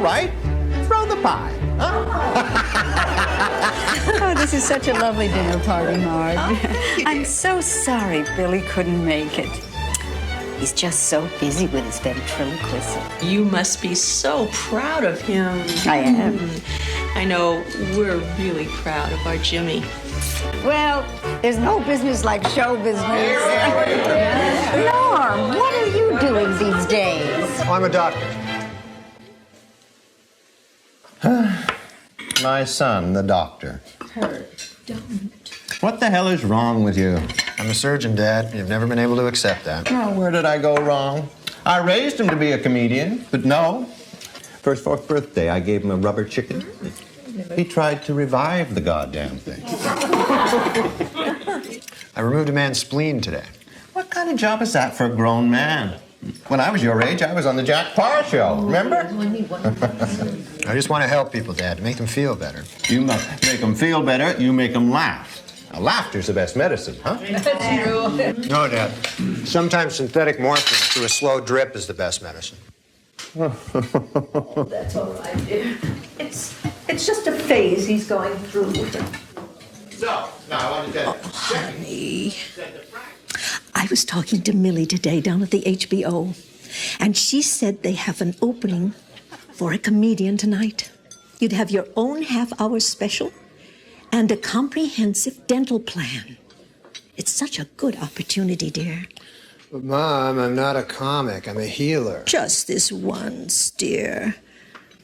All right, throw the pie. Huh? Oh, this is such a lovely dinner party, Marge. I'm so sorry Billy couldn't make it. He's just so busy with his ventriloquism. You must be so proud of him. I am. I know we're really proud of our Jimmy. Well, there's no business like show business. Norm, what are you doing these days? I'm a doctor. My son, the doctor. Kurt, don't. What the hell is wrong with you? I'm a surgeon, Dad. You've never been able to accept that. Oh, where did I go wrong? I raised him to be a comedian, but no. For his 4th birthday, I gave him a rubber chicken. He tried to revive the goddamn thing. I removed a man's spleen today. What kind of job is that for a grown man? When I was your age, I was on the Jack Parr show, remember? I just want to help people, Dad, to make them feel better. You make them feel better, you make them laugh. Now, laughter's the best medicine, huh? That's true. No, Dad. Sometimes synthetic morphine through a slow drip is the best medicine. That's all right, dear. It's just a phase he's going through. So, now I want to tell you. Honey, I was talking to Millie today down at the HBO, and she said they have an opening for a comedian tonight. You'd have your own half-hour special and a comprehensive dental plan. It's such a good opportunity, dear. But, Mom, I'm not a comic. I'm a healer. Just this once, dear.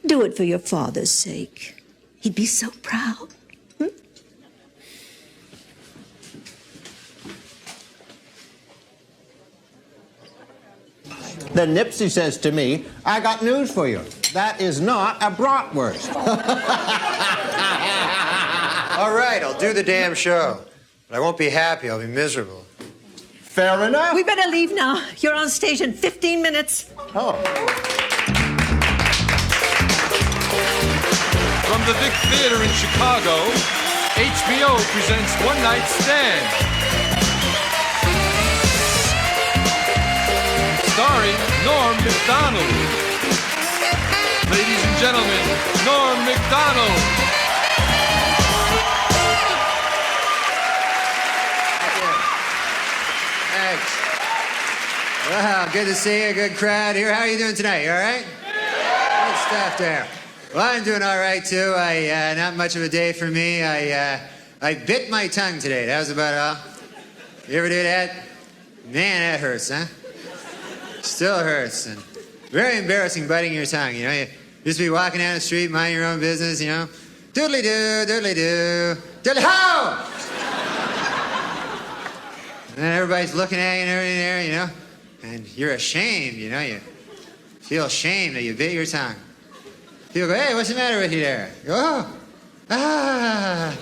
Do it for your father's sake. He'd be so proud. Then Nipsey says to me, I got news for you. That is not a bratwurst. All right, I'll do the damn show. But I won't be happy. I'll be miserable. Fair enough. We better leave now. You're on stage in 15 minutes. Oh. From the Vic Theater in Chicago, HBO presents One Night Stand. Starring Norm Macdonald. Ladies and gentlemen, Norm Macdonald. Thanks. Wow, good to see you. Good crowd here. How are you doing tonight? You all right? Good stuff there. Well, I'm doing all right, too. Not much of a day for me. I bit my tongue today. That was about all. You ever do that? Man, that hurts, huh? Still hurts. And very embarrassing biting your tongue, you know. You just be walking down the street, minding your own business, you know. Doodly-doo, doodly-doo, doodly-ho! And then everybody's looking at you and everything there, you know. And you're ashamed, you know. You feel ashamed that you bit your tongue. People go, hey, what's the matter with you there? You go, oh,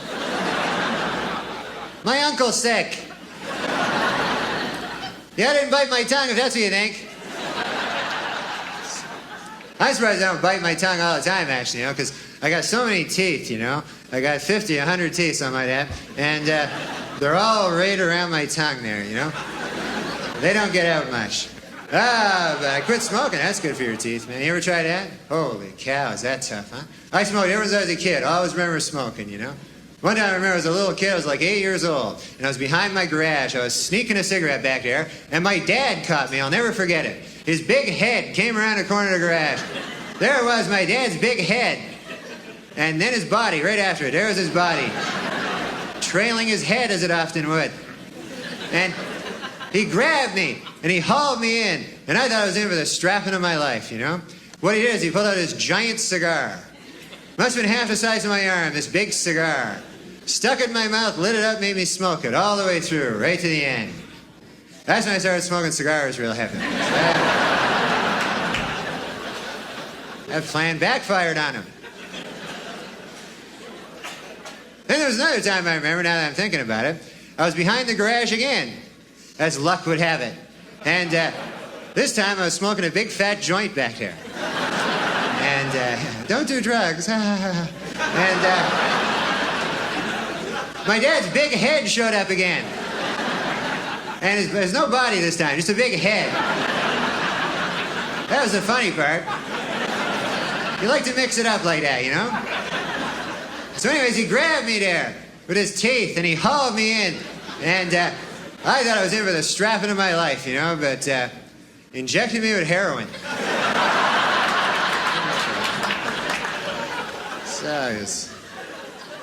my uncle's sick. Yeah, I didn't bite my tongue, if that's what you think. I'm surprised I don't bite my tongue all the time, actually, you know, because I got so many teeth, you know. I got 50, 100 teeth, something like that. And they're all right around my tongue there, you know. They don't get out much. But I quit smoking. That's good for your teeth, man. You ever try that? Holy cow, is that tough, huh? I smoked ever since I was a kid. I always remember smoking, you know. One time I remember I was a little kid. I was like 8 years old. And I was behind my garage. I was sneaking a cigarette back there. And my dad caught me. I'll never forget it. His big head came around the corner of the garage. There it was, my dad's big head. And then his body right after it. There was his body. Trailing his head as it often would. And he grabbed me. And he hauled me in. And I thought I was in for the strapping of my life, you know? What he did is he pulled out his giant cigar. Must have been half the size of my arm, this big cigar. Stuck it in my mouth, lit it up, made me smoke it all the way through, right to the end. That's when I started smoking cigars real heavy. That plan backfired on him. Then there was another time I remember, now that I'm thinking about it. I was behind the garage again, as luck would have it. And this time I was smoking a big fat joint back there. And don't do drugs. And my dad's big head showed up again. And there's no body this time, just a big head. That was the funny part. You like to mix it up like that, you know? So anyways, he grabbed me there with his teeth, and he hauled me in. And I thought I was in for the strapping of my life, you know, but injected me with heroin. So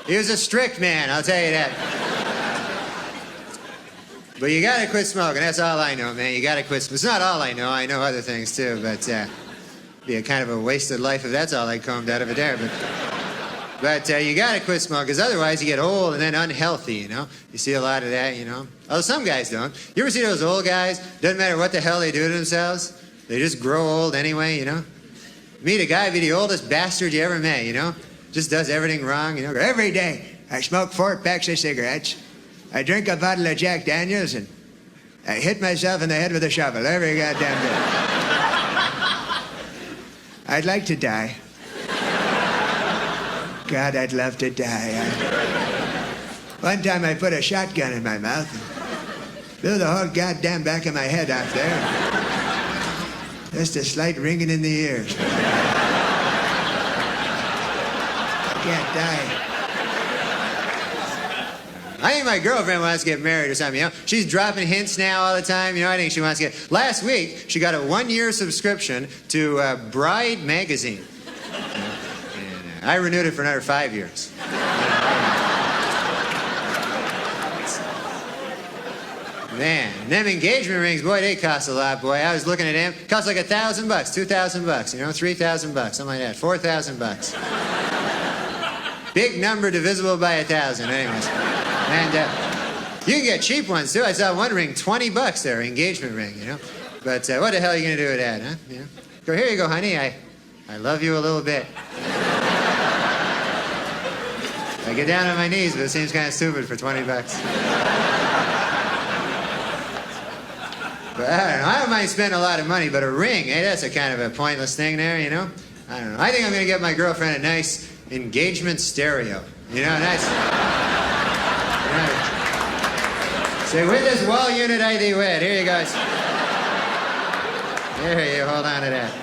he was a strict man, I'll tell you that. But you gotta quit smoking, that's all I know, man. You gotta quit smoking. It's not all I know other things too, but be a kind of a wasted life if that's all I combed out of it there. But you gotta quit smoking, because otherwise you get old and then unhealthy, you know? You see a lot of that, you know? Although some guys don't. You ever see those old guys? Doesn't matter what the hell they do to themselves. They just grow old anyway, you know? Meet a guy, be the oldest bastard you ever met, you know? Just does everything wrong, you know? Every day, I smoke 4 packs of cigarettes. I drink a bottle of Jack Daniels, and I hit myself in the head with a shovel every goddamn day. I'd like to die. God, I'd love to die. One time I put a shotgun in my mouth and blew the whole goddamn back of my head off there. Just a slight ringing in the ears. I can't die. I think my girlfriend wants to get married or something, you know? She's dropping hints now all the time, you know? I think she wants to get... Last week, she got a 1-year subscription to Bride magazine. And I renewed it for another 5 years. Man, them engagement rings, boy, they cost a lot, boy. I was looking at them. Cost like $1,000, $2,000, you know? $3,000, something like that. $4,000. Big number divisible by 1,000, anyways. And you can get cheap ones, too. I saw one ring, $20 there, engagement ring, you know? But what the hell are you going to do with that, huh? You know? Go, here you go, honey. I love you a little bit. I get down on my knees, but it seems kind of stupid for $20. But I don't know. I don't mind spending a lot of money, but a ring, that's a kind of a pointless thing there, you know? I don't know. I think I'm going to get my girlfriend a nice engagement stereo. You know, nice... Say, with this wall unit I thee wed. Here you guys. There you hold on to that.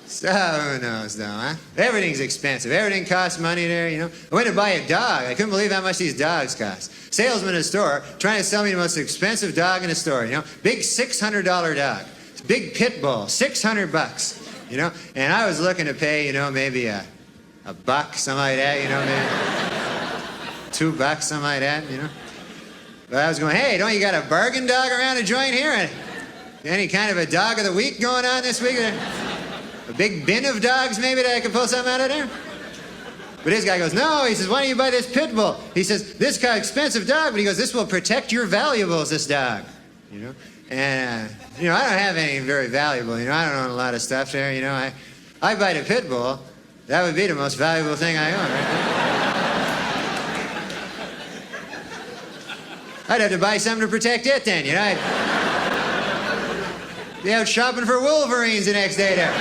So, who knows, though, huh? Everything's expensive. Everything costs money there, you know? I went to buy a dog. I couldn't believe how much these dogs cost. Salesman in a store trying to sell me the most expensive dog in the store, you know? Big $600 dog. Big pit bull, $600, you know? And I was looking to pay, you know, maybe a buck, something like that, you know, maybe $2, something like that, you know? But I was going, hey, don't you got a bargain dog around the joint here? Any kind of a dog of the week going on this week? A big bin of dogs, maybe, that I could pull something out of there? But this guy goes, no, he says, why don't you buy this pit bull? He says, this kind of expensive dog, but he goes, this will protect your valuables, this dog, you know? And, you know, I don't have anything very valuable, you know? I don't own a lot of stuff there, you know? I buy the pit bull, that would be the most valuable thing I own, right? I'd have to buy something to protect it then, you know? I'd be out shopping for Wolverines the next day there.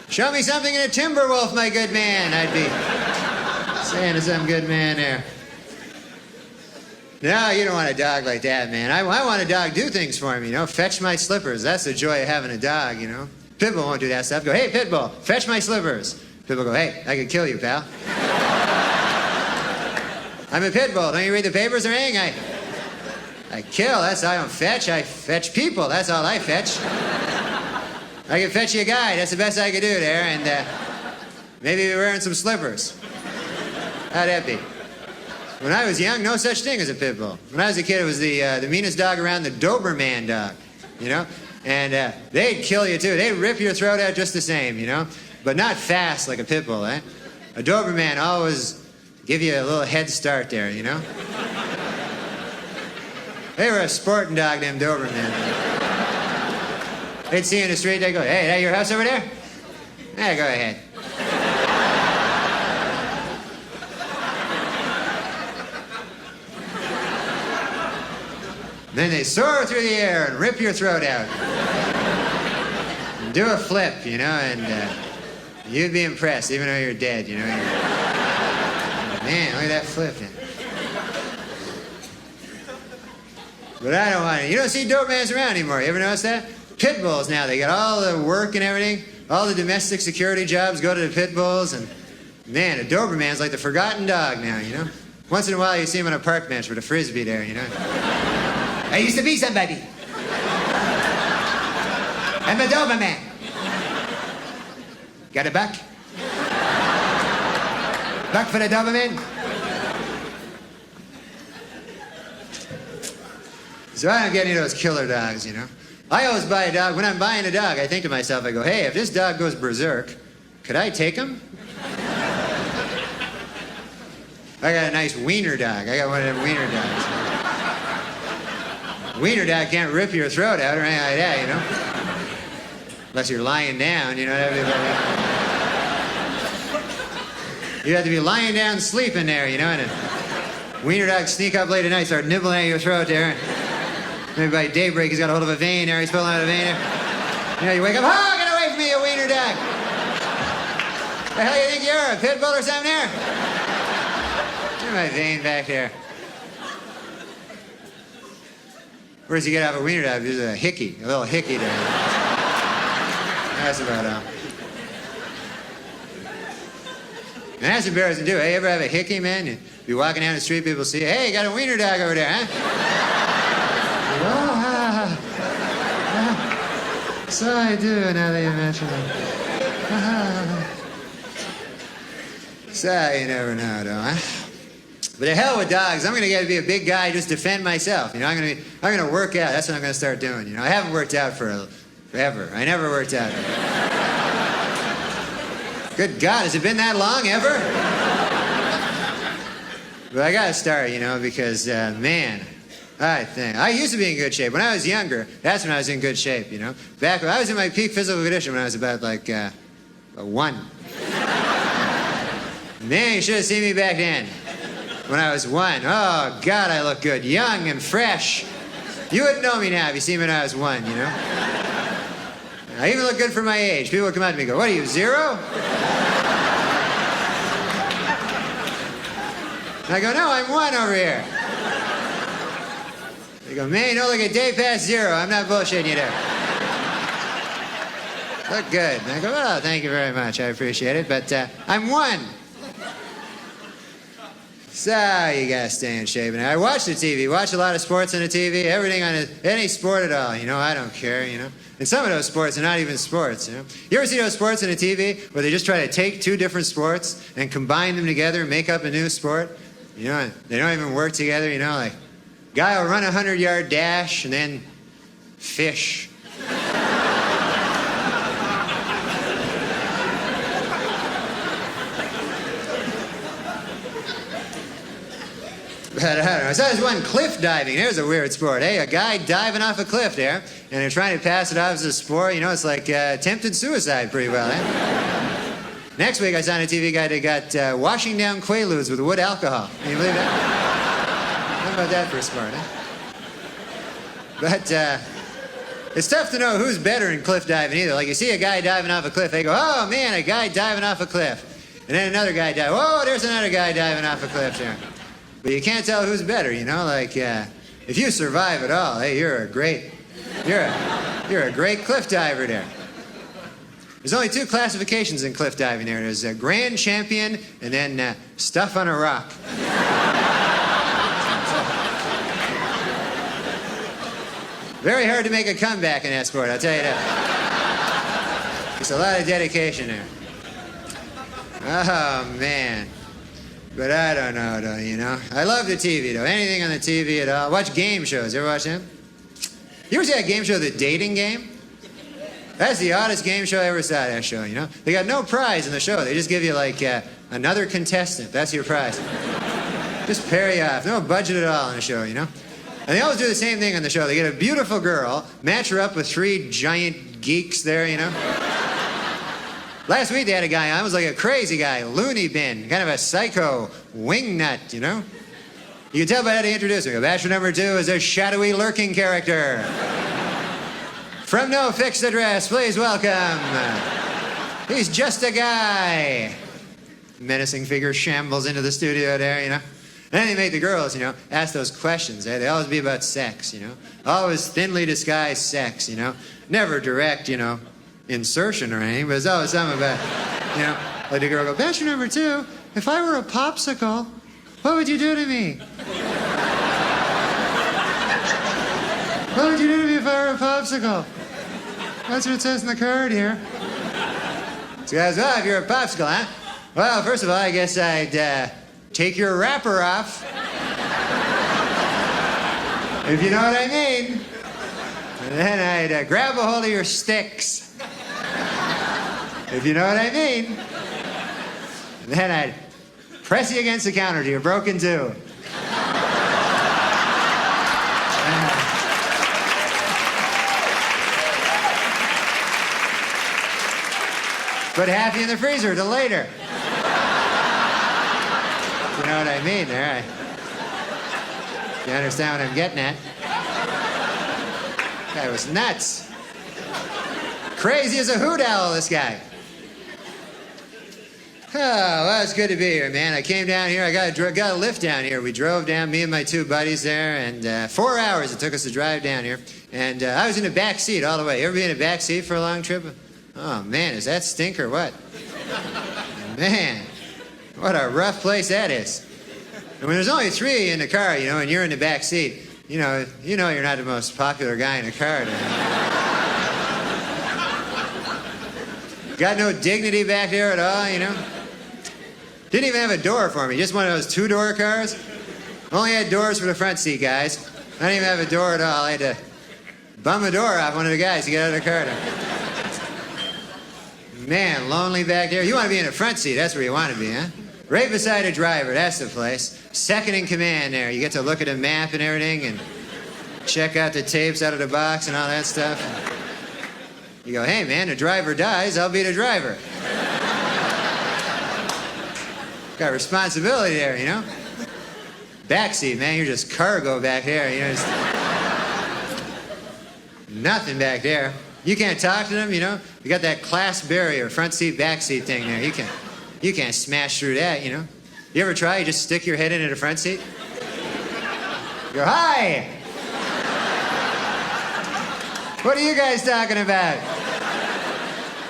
Show me something in a timber wolf, my good man, I'd be saying to some good man there. No, you don't want a dog like that, man. I want a dog to do things for me, you know? Fetch my slippers. That's the joy of having a dog, you know? Pitbull won't do that stuff. Go, hey, Pitbull, fetch my slippers. Pitbull go, hey, I could kill you, pal. I'm a pit bull. Don't you read the papers or anything? I kill. That's I don't fetch. I fetch people. That's all I fetch. I can fetch you a guy. That's the best I could do there. And maybe we're wearing some slippers. How'd that be? When I was young, no such thing as a pit bull. When I was a kid, it was the meanest dog around, the Doberman dog, you know? And they'd kill you, too. They'd rip your throat out just the same, you know? But not fast like a pit bull, eh? A Doberman always give you a little head start there, you know? They were a sporting dog, them Doberman. They'd see you in the street, they'd go, hey, that your house over there? Yeah, go ahead. Then they soar through the air and rip your throat out. And do a flip, you know, and you'd be impressed, even though you're dead, you know? Man, look at that flip. But I don't want it. You don't see Dobermans around anymore. You ever notice that? pit bulls now, they got all the work and everything. All the domestic security jobs go to the pit bulls. And man, a Doberman's like the forgotten dog now, you know? Once in a while you see him on a park bench with a Frisbee there, you know? I used to be somebody. I'm a Doberman. Got a buck? Buck for the Doberman? So I don't get any of those killer dogs, you know? I always buy a dog. When I'm buying a dog, I think to myself, I go, hey, if this dog goes berserk, could I take him? I got a nice wiener dog. I got one of them wiener dogs. Wiener dog can't rip your throat out or anything like that, you know? Unless you're lying down, you know. You have to be lying down, sleeping there, you know, and a wiener dog sneak up late at night, start nibbling at your throat there. Maybe by daybreak he's got a hold of a vein there, he's pulling out a vein there. You know, you wake up, oh, get away from me, you wiener dog. The hell you think you are, a pit bull or something there? Get my vein back there. Where does he get out of a wiener dog? There's a hickey, a little hickey there. That's about all. And that's embarrassing too. Hey, you ever have a hickey, man? You be walking down the street, people see, hey, you got a wiener dog over there, huh? So I do, now that you mention it. So you never know, though, huh? But the hell with dogs. I'm gonna get to be a big guy, just defend myself. You know, I'm gonna work out. That's what I'm gonna start doing. You know, I haven't worked out forever. I never worked out. Good God, has it been that long ever? But I gotta start, you know, because man. I used to be in good shape. When I was younger, that's when I was in good shape, you know? Back when I was in my peak physical condition when I was about like a 1. Man, you should have seen me back then. When I was 1. Oh, God, I look good. Young and fresh. You wouldn't know me now if you see me when I was 1, you know? I even look good for my age. People would come up to me and go, what are you, 0? And I go, no, I'm 1 over here. They go, man, you don't look a day past 0. I'm not bullshitting you there. Look good. And I go, oh, thank you very much. I appreciate it. But I'm 1. So you gotta stay in shape. And I watch the TV. Watch a lot of sports on the TV. Everything on any sport at all. You know, I don't care, you know. And some of those sports are not even sports, you know. You ever see those sports on the TV where they just try to take 2 different sports and combine them together and make up a new sport? You know, they don't even work together, you know, like guy will run a 100-yard dash and then fish. But I don't know. I saw this one cliff diving. There's a weird sport. Hey, a guy diving off a cliff there, and they're trying to pass it off as a sport. You know, it's like attempted suicide pretty well, eh? Next week, I saw on a TV guy that got washing down Quaaludes with wood alcohol. Can you believe that? How about that for a sport, eh? But it's tough to know who's better in cliff diving either. Like you see a guy diving off a cliff, they go, oh man, a guy diving off a cliff. And then another guy dives, oh, there's another guy diving off a cliff there. But you can't tell who's better, you know? Like, if you survive at all, hey, you're a great cliff diver there. There's only 2 classifications in cliff diving there. There's a grand champion and then stuff on a rock. Very hard to make a comeback in that sport, I'll tell you that. It's a lot of dedication there. Oh, man. But I don't know, though, you know. I love the TV, though. Anything on the TV at all. Watch game shows. You ever watch them? You ever see that game show, The Dating Game? That's the oddest game show I ever saw, that show, you know. They got no prize in the show. They just give you, like, another contestant. That's your prize. Just pair you off. No budget at all on the show, you know. And they always do the same thing on the show. They get a beautiful girl, match her up with 3 giant geeks there, you know. Last week they had a guy on, it was like a crazy guy, loony bin, kind of a psycho wingnut, you know? You can tell by how they introduce him. Bachelor number 2 is a shadowy lurking character. From no fixed address, please welcome. He's just a guy. Menacing figure shambles into the studio there, you know? Then they make the girls, ask those questions. They always be about sex, Always thinly disguised sex, Never direct, insertion or anything, but it's always something about, like the girl go, Bachelor number 2, if I were a popsicle, what would you do to me? What would you do to me if I were a popsicle? That's what it says in the card here. So guys, well, if you're a popsicle, huh? Well, first of all, I guess I'd take your wrapper off. If you know what I mean. And then I'd grab a hold of your sticks. If you know what I mean. And then I'd press you against the counter till you're broken too. Put half you in the freezer till later. You know what I mean there? You understand what I'm getting at? Guy was nuts. Crazy as a hoot owl, this guy. Oh, well, it's good to be here, man. I came down here. I got a lift down here. We drove down, me and my 2 buddies there, and 4 hours it took us to drive down here. And I was in the back seat all the way. You ever be in the back seat for a long trip? Oh, man, is that stink or what? Man, what a rough place that is. And when there's only 3 of you in the car, and you're in the back seat, you know you're not the most popular guy in the car. Got no dignity back there at all, Didn't even have a door for me, just one of those 2-door cars. Only had doors for the front seat, guys. I didn't even have a door at all. I had to bum a door off one of the guys to get out of the car. Man, lonely back there. You want to be in the front seat, that's where you want to be, huh? Right beside a driver, that's the place. Second in command there. You get to look at a map and everything and check out the tapes out of the box and all that stuff. You go, hey man, the driver dies, I'll be the driver. Got responsibility there, Back seat, man, you're just cargo back there, just nothing back there. You can't talk to them, You got that class barrier, front seat, back seat thing there. You can't smash through that, You ever try? You just stick your head into the front seat. You go, hi! What are you guys talking about?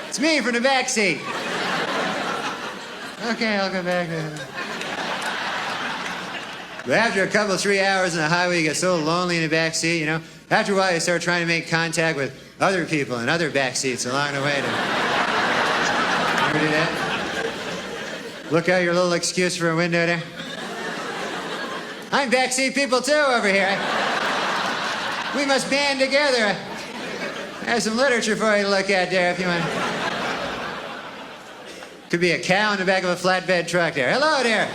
It's me from the back seat. Okay, I'll go back there. But after a couple, 3 hours on the highway, you get so lonely in the back seat, After a while, you start trying to make contact with other people in other back seats along the way. You ever do that? Look out your little excuse for a window there. I'm backseat people too over here. We must band together. I have some literature for you to look at there if you want. Could be a cow in the back of a flatbed truck there. Hello there.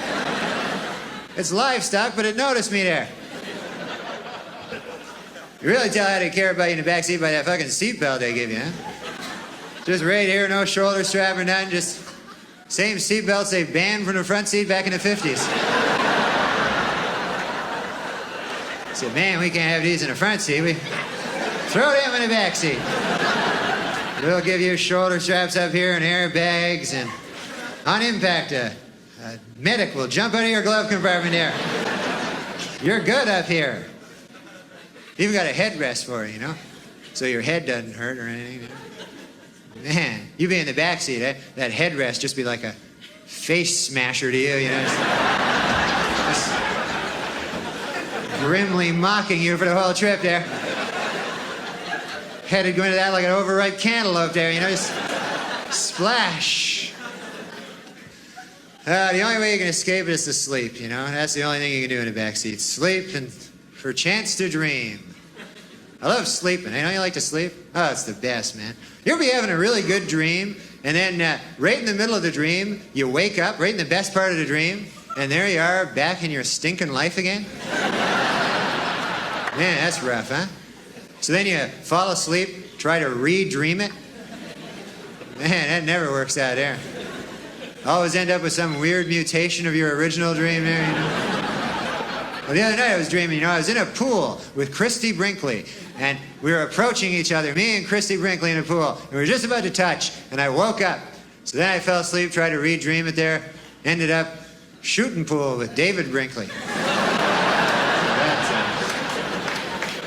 It's livestock, but it noticed me there. You really tell how they care about you in the back seat by that fucking seatbelt they give you, huh? Just right here, no shoulder strap or nothing, just same seatbelts they banned from the front seat back in the 50s. I said, man, we can't have these in the front seat. We throw them in the back seat. We'll give you shoulder straps up here and airbags, and on impact, a medic will jump out of your glove compartment there. You're good up here. Even got a headrest for you, so your head doesn't hurt or anything. Man, you be in the back seat, that headrest just be like a face smasher to you, just grimly mocking you for the whole trip there. Headed going to that like an overripe cantaloupe there, just splash. The only way you can escape it is to sleep, That's the only thing you can do in the back seat. Sleep and for a chance to dream. I love sleeping. I know you like to sleep? Oh, it's the best, man. You ever be having a really good dream, and then right in the middle of the dream, you wake up, right in the best part of the dream, and there you are, back in your stinking life again? Man, that's rough, huh? So then you fall asleep, try to re-dream it. Man, that never works out there. Always end up with some weird mutation of your original dream there, Well, the other night I was dreaming, I was in a pool with Christy Brinkley, and we were approaching each other, me and Christy Brinkley in a pool, and we were just about to touch, and I woke up. So then I fell asleep, tried to re-dream it there, ended up shooting pool with David Brinkley.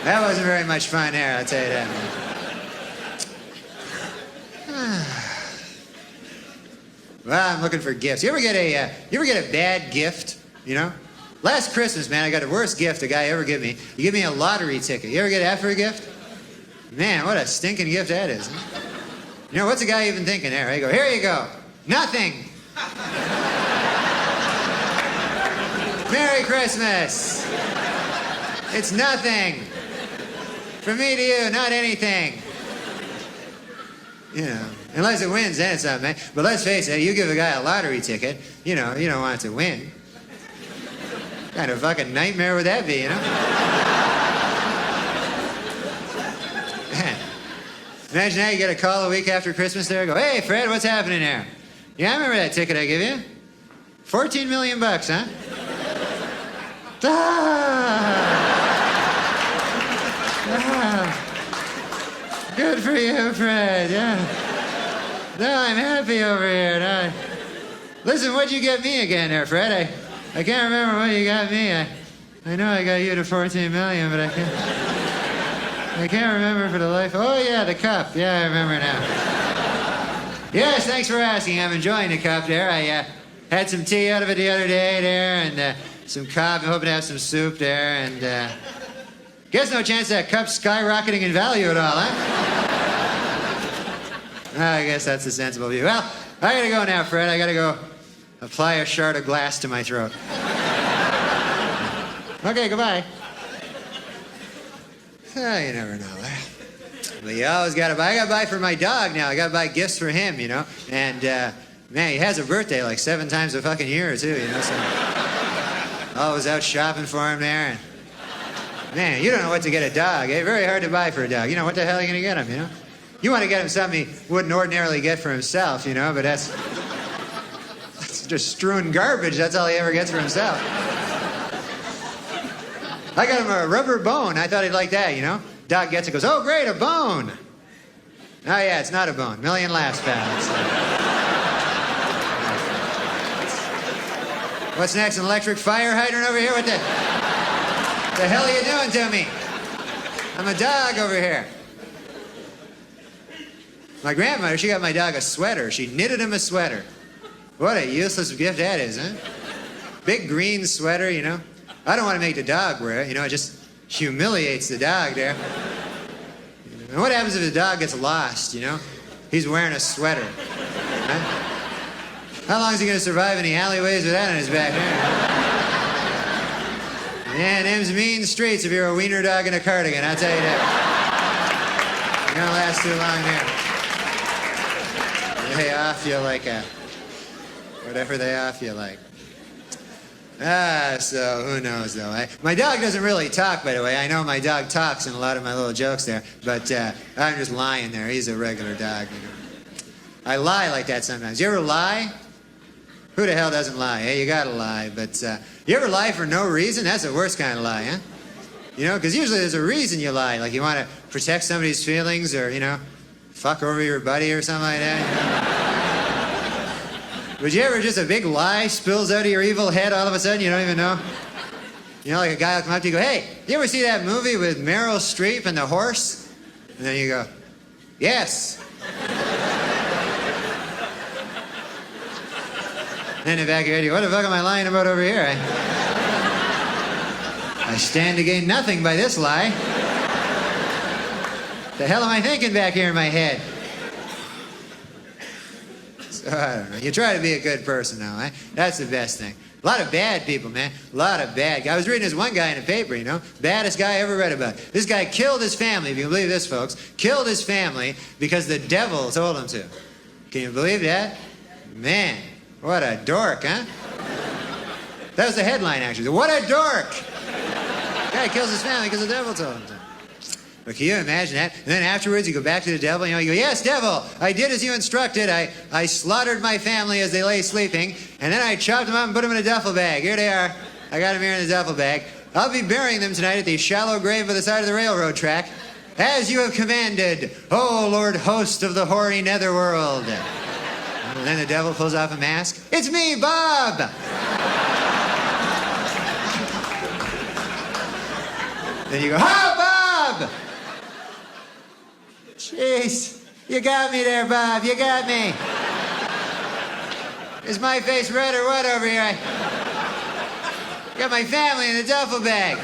That wasn't very much fun there, I'll tell you that, man. Well, I'm looking for gifts. You ever get a bad gift, you know? Last Christmas, man, I got the worst gift a guy ever gave me. He gave me a lottery ticket. You ever get that for a gift? Man, what a stinking gift that is. Huh? You know, what's a guy even thinking there? I go, here you go. Nothing. Merry Christmas. It's nothing. From me to you, not anything. You know, unless it wins, then it's something, man. But let's face it, you give a guy a lottery ticket, you know, you don't want it to win. What kind of fucking nightmare would that be, you know? Imagine that, you get a call a week after Christmas there, go, hey, Fred, what's happening there? Yeah, I remember that ticket I gave you. 14 million bucks, huh? Good for you, Fred, yeah. No, I'm happy over here. No. Listen, what'd you get me again there, Fred? I can't remember what you got me. I know I got you to 14 million, but I can't remember for the life. Oh, yeah, the cup. Yeah, I remember now. Yes, thanks for asking. I'm enjoying the cup there. I had some tea out of it the other day there, and some coffee. I'm hoping to have some soup there, and guess no chance that cup's skyrocketing in value at all, huh? I guess that's a sensible view. Well, I gotta go now, Fred. I gotta go apply a shard of glass to my throat. Okay, goodbye. You never know. But you always gotta buy. I gotta buy for my dog now. I gotta buy gifts for him, you know. And, man, he has a birthday like 7 times a fucking year, too, you know. So always out shopping for him there. And, man, you don't know what to get a dog. Eh? Very hard to buy for a dog. You know, what the hell are you gonna get him, you know? You want to get him something he wouldn't ordinarily get for himself, you know, but that's just strewn garbage. That's all he ever gets for himself. I got him a rubber bone. I thought he'd like that, you know. Dog gets it, goes, oh, great, a bone. Oh, yeah, it's not a bone. Million laughs, pal. What's next, an electric fire hydrant over here? What the hell are you doing to me? I'm a dog over here. My grandmother, she got my dog a sweater. She knitted him a sweater. What a useless gift that is, huh? Big green sweater, you know. I don't want to make the dog wear it, you know. It just humiliates the dog there. And what happens if the dog gets lost, you know? He's wearing a sweater. Huh? How long is he going to survive in the alleyways with that on his back? Yeah, them's mean streets if you're a wiener dog in a cardigan, I'll tell you that. You're going to last too long there. They off you like a... whatever they off you like. So who knows, though. My dog doesn't really talk, by the way. I know my dog talks in a lot of my little jokes there, but I'm just lying there. He's a regular dog, you know. I lie like that sometimes. You ever lie? Who the hell doesn't lie? Hey, you gotta lie, but you ever lie for no reason? That's the worst kind of lie, huh? You know, because usually there's a reason you lie. Like you want to protect somebody's feelings or, you know, fuck over your buddy or something like that. You know? Would you ever just a big lie spills out of your evil head all of a sudden you don't even know? You know, like a guy will come up to you and go, hey, you ever see that movie with Meryl Streep and the horse? And then you go, yes. And in the back of your head, you go, what the fuck am I lying about over here? I stand to gain nothing by this lie. The hell am I thinking back here in my head? So, I don't know. You try to be a good person now, eh? That's the best thing. A lot of bad people, man. A lot of bad guys. I was reading this one guy in the paper, you know. Baddest guy I ever read about. This guy killed his family, if you can believe this, folks. Killed his family because the devil told him to. Can you believe that? Man, what a dork, huh? That was the headline, actually. What a dork! Guy kills his family because the devil told him to. But can you imagine that? And then afterwards, you go back to the devil, you know, you go, yes, devil, I did as you instructed. I slaughtered my family as they lay sleeping, and then I chopped them up and put them in a duffel bag. Here they are. I got them here in the duffel bag. I'll be burying them tonight at the shallow grave by the side of the railroad track, as you have commanded, O Lord host of the hoary netherworld. And then the devil pulls off a mask. It's me, Bob! Then you go, "Ha, Bob!" Jeez, you got me there, Bob. You got me. Is my face red or what over here? I got my family in a duffel bag.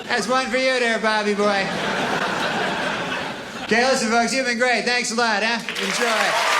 That's one for you there, Bobby boy. Okay, listen, folks, you've been great. Thanks a lot, huh? Enjoy.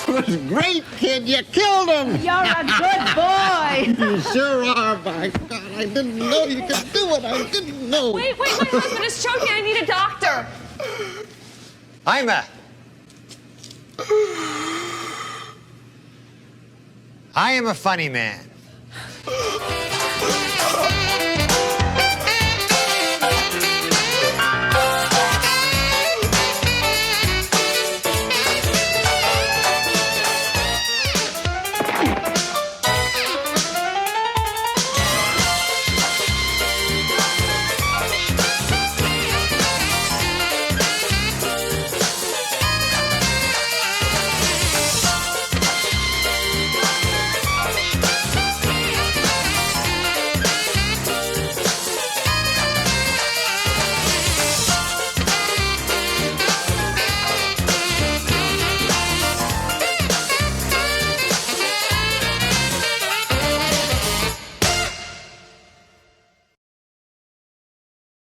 That was great, kid. You killed him. You're a good boy. You sure are. My God, I didn't know you could do it. I didn't know. Wait, my husband is choking. I need a doctor. I am a funny man.